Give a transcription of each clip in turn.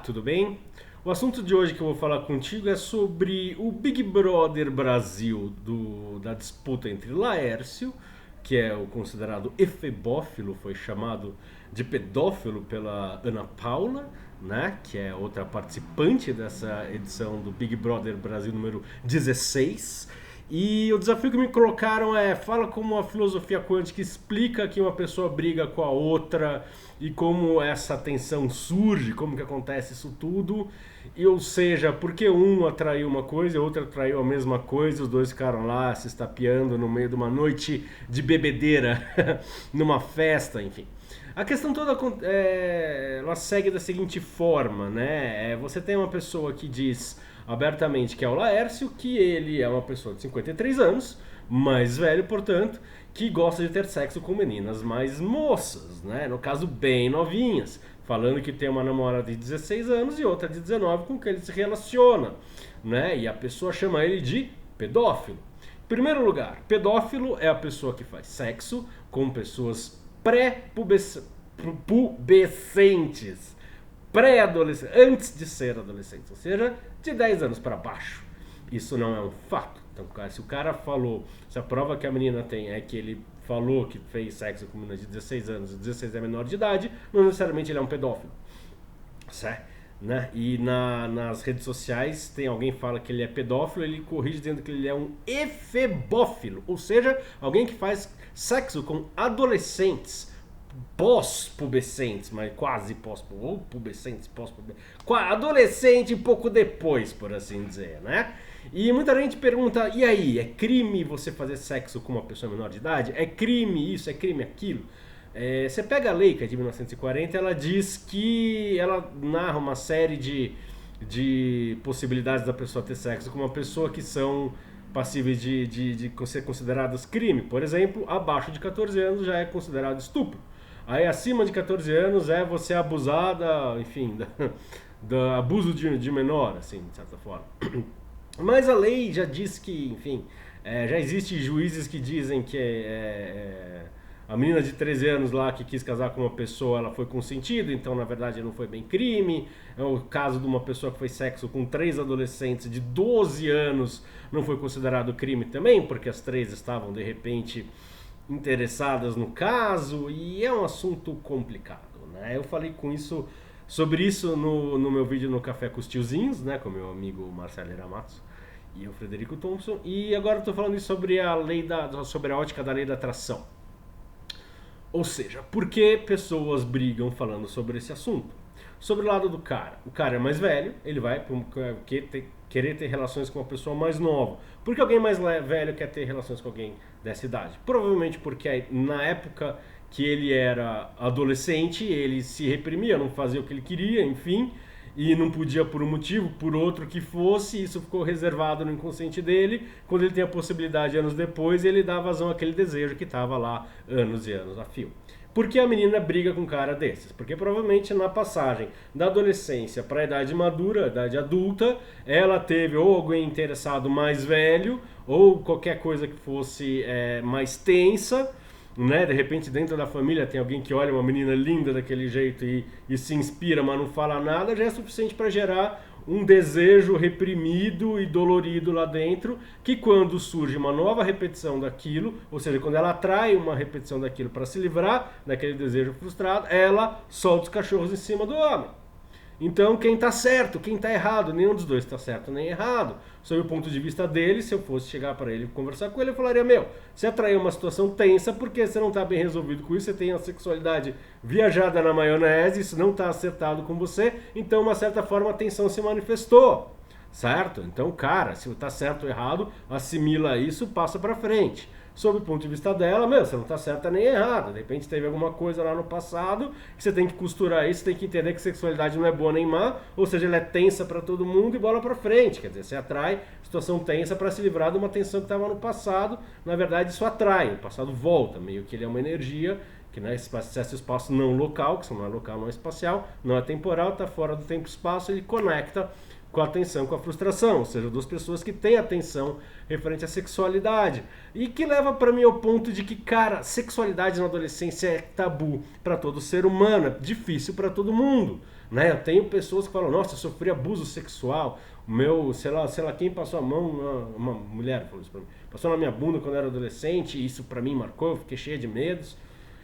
tudo bem? O assunto de hoje que eu vou falar contigo é sobre o Big Brother Brasil, da disputa entre Laércio, que é o considerado efebófilo, foi chamado de pedófilo pela Ana Paula, né, que é outra participante dessa edição do Big Brother Brasil número 16. E o desafio que me colocaram é: fala como a filosofia quântica explica que uma pessoa briga com a outra e como essa tensão surge, como que acontece isso tudo. E, ou seja, porque um atraiu uma coisa e outro atraiu a mesma coisa, os dois ficaram lá se estapeando no meio de uma noite de bebedeira, numa festa, enfim. A questão toda ela segue da seguinte forma, né? Você tem uma pessoa que diz abertamente que é o Laércio, que ele é uma pessoa de 53 anos, mais velho, portanto, que gosta de ter sexo com meninas mais moças, né? No caso, bem novinhas, falando que tem uma namorada de 16 anos e outra de 19 com quem ele se relaciona, né? E a pessoa chama ele de pedófilo. Em primeiro lugar, pedófilo é a pessoa que faz sexo com pessoas pré-pubescentes, pré-adolescentes, antes de ser adolescentes, ou seja, de 10 anos para baixo. Isso não é um fato. Então, se o cara falou, se a prova que a menina tem é que ele falou que fez sexo com menina de 16 anos e 16 é menor de idade, não necessariamente ele é um pedófilo, certo? Né? E nas redes sociais tem alguém que fala que ele é pedófilo, ele corrige dizendo que ele é um efebófilo, ou seja, alguém que faz sexo com adolescentes pós-pubescentes, mas quase ou pubescentes, pós-pubescentes, adolescente pouco depois, por assim dizer, né? E muita gente pergunta: e aí, é crime você fazer sexo com uma pessoa menor de idade? É crime isso, é crime aquilo? Você pega a lei, que é de 1940, ela diz que ela narra uma série de possibilidades da pessoa ter sexo com uma pessoa que são passíveis de ser consideradas crime. Por exemplo, abaixo de 14 anos já é considerado estupro. Aí acima de 14 anos é você abusada, enfim, do abuso de menor, assim, de certa forma. Mas a lei já diz que, enfim, já existem juízes que dizem que a menina de 13 anos lá que quis casar com uma pessoa, ela foi consentida, então na verdade não foi bem crime. É o caso de uma pessoa que fez sexo com 3 adolescentes de 12 anos, não foi considerado crime também, porque as 3 estavam de repente interessadas no caso, e é um assunto complicado, né? Eu falei sobre isso no meu vídeo no Café com os Tiozinhos, né, com meu amigo Marcelo Iramatos e o Frederico Thompson, e agora eu tô falando sobre sobre a ótica da lei da atração. Ou seja, por que pessoas brigam falando sobre esse assunto? Sobre o lado do cara. O cara é mais velho, ele vai querer ter relações com uma pessoa mais nova. Por que alguém mais velho quer ter relações com alguém dessa idade? Provavelmente porque na época que ele era adolescente, ele se reprimia, não fazia o que ele queria, enfim, e não podia por um motivo, por outro que fosse, isso ficou reservado no inconsciente dele. Quando ele tem a possibilidade, anos depois, ele dá vazão àquele desejo que estava lá anos e anos a fio. Por que a menina briga com um cara desses? Porque provavelmente na passagem da adolescência para a idade madura, idade adulta, ela teve ou alguém interessado mais velho, ou qualquer coisa que fosse mais tensa, né? De repente dentro da família tem alguém que olha uma menina linda daquele jeito e se inspira, mas não fala nada, já é suficiente para gerar um desejo reprimido e dolorido lá dentro, que quando surge uma nova repetição daquilo, ou seja, quando ela atrai uma repetição daquilo para se livrar daquele desejo frustrado, ela solta os cachorros em cima do homem. Então, quem tá certo, quem tá errado? Nenhum dos dois tá certo nem errado. Sob o ponto de vista dele, se eu fosse chegar para ele e conversar com ele, eu falaria: meu, você atraiu uma situação tensa porque você não tá bem resolvido com isso, você tem a sexualidade viajada na maionese, isso não tá acertado com você, então, uma certa forma, a tensão se manifestou, certo? Então, cara, se tá certo ou errado, assimila isso, passa para frente. Sob o ponto de vista dela, meu, você não tá certa nem errada. De repente teve alguma coisa lá no passado que você tem que costurar isso, tem que entender que sexualidade não é boa nem má, ou seja, ela é tensa pra todo mundo e bola pra frente. Quer dizer, você atrai situação tensa pra se livrar de uma tensão que estava no passado. Na verdade, isso atrai, o passado volta, meio que ele é uma energia que né, acessa o espaço não local, que não é local, não é espacial, não é temporal, tá fora do tempo e espaço, ele conecta com a atenção, com a frustração, ou seja, duas pessoas que têm atenção referente à sexualidade. E que leva para mim ao ponto de que, cara, sexualidade na adolescência é tabu para todo ser humano, é difícil para todo mundo. né? Eu tenho pessoas que falam, nossa, eu sofri abuso sexual, o meu, sei lá quem passou a mão, uma mulher falou isso pra mim, passou na minha bunda quando eu era adolescente, e isso pra mim marcou, eu fiquei cheia de medos.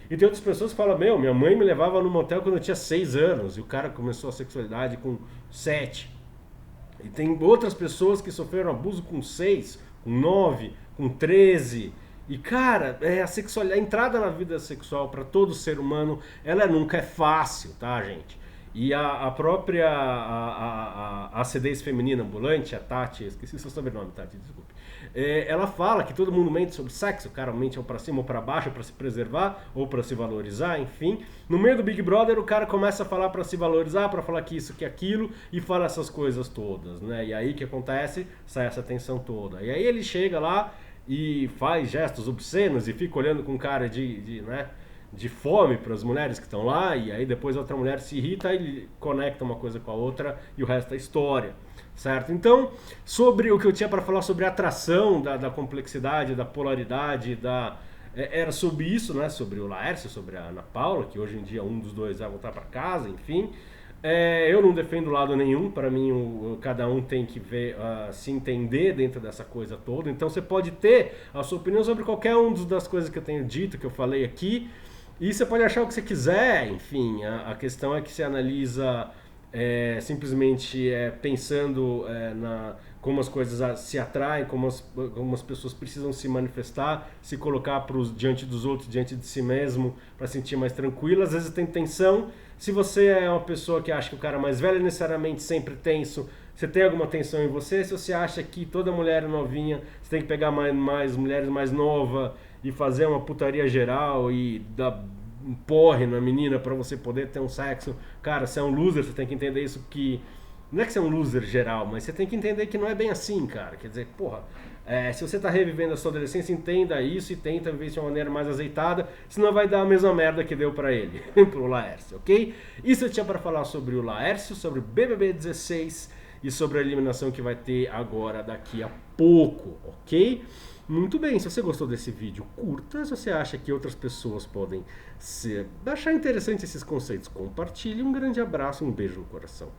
E tem outras pessoas que falam, minha mãe me levava no motel quando eu tinha 6 anos, e o cara começou a sexualidade com 7. E tem outras pessoas que sofreram abuso com 6, com 9, com 13. E cara, a entrada na vida sexual para todo ser humano, ela nunca é fácil, tá, gente? E a própria acidez feminina ambulante, a Tati, esqueci seu sobrenome, Tati, desculpe. Ela fala que todo mundo mente sobre sexo, o cara mente ou pra cima ou pra baixo, pra se preservar ou pra se valorizar, enfim. No meio do Big Brother, o cara começa a falar pra se valorizar, pra falar que isso, que aquilo, e fala essas coisas todas, né? E aí o que acontece? Sai essa tensão toda. E aí ele chega lá e faz gestos obscenos e fica olhando com cara de fome para as mulheres que estão lá, e aí depois a outra mulher se irrita, ele conecta uma coisa com a outra e o resto é história, certo? Então, sobre o que eu tinha para falar sobre a atração, da complexidade, da polaridade, era sobre isso, né? Sobre o Laércio, sobre a Ana Paula, que hoje em dia um dos dois vai voltar para casa, enfim. Eu não defendo lado nenhum, para mim cada um tem que ver, se entender dentro dessa coisa toda, então você pode ter a sua opinião sobre qualquer uma das coisas que eu tenho dito, que eu falei aqui, e você pode achar o que você quiser, enfim, a questão é que você analisa simplesmente pensando como as coisas se atraem, como as pessoas precisam se manifestar, se colocar diante dos outros, diante de si mesmo, para sentir mais tranquilo. Às vezes tem tensão. Se você é uma pessoa que acha que o cara mais velho é necessariamente sempre tenso, você tem alguma tensão em você. Se você acha que toda mulher novinha, você tem que pegar mais mulheres mais novas e fazer uma putaria geral e dar um porre na menina para você poder ter um sexo, cara, você é um loser, você tem que entender isso, que não é que você é um loser geral, mas você tem que entender que não é bem assim, cara. Quer dizer, porra, se você tá revivendo a sua adolescência, entenda isso e tenta viver de uma maneira mais azeitada, senão vai dar a mesma merda que deu pra ele, pro Laércio, ok? Isso eu tinha pra falar sobre o Laércio, sobre o BBB 16 e sobre a eliminação que vai ter agora daqui a pouco, ok? Muito bem, se você gostou desse vídeo, curta. Se você acha que outras pessoas podem achar interessante esses conceitos, compartilhe. Um grande abraço, um beijo no coração.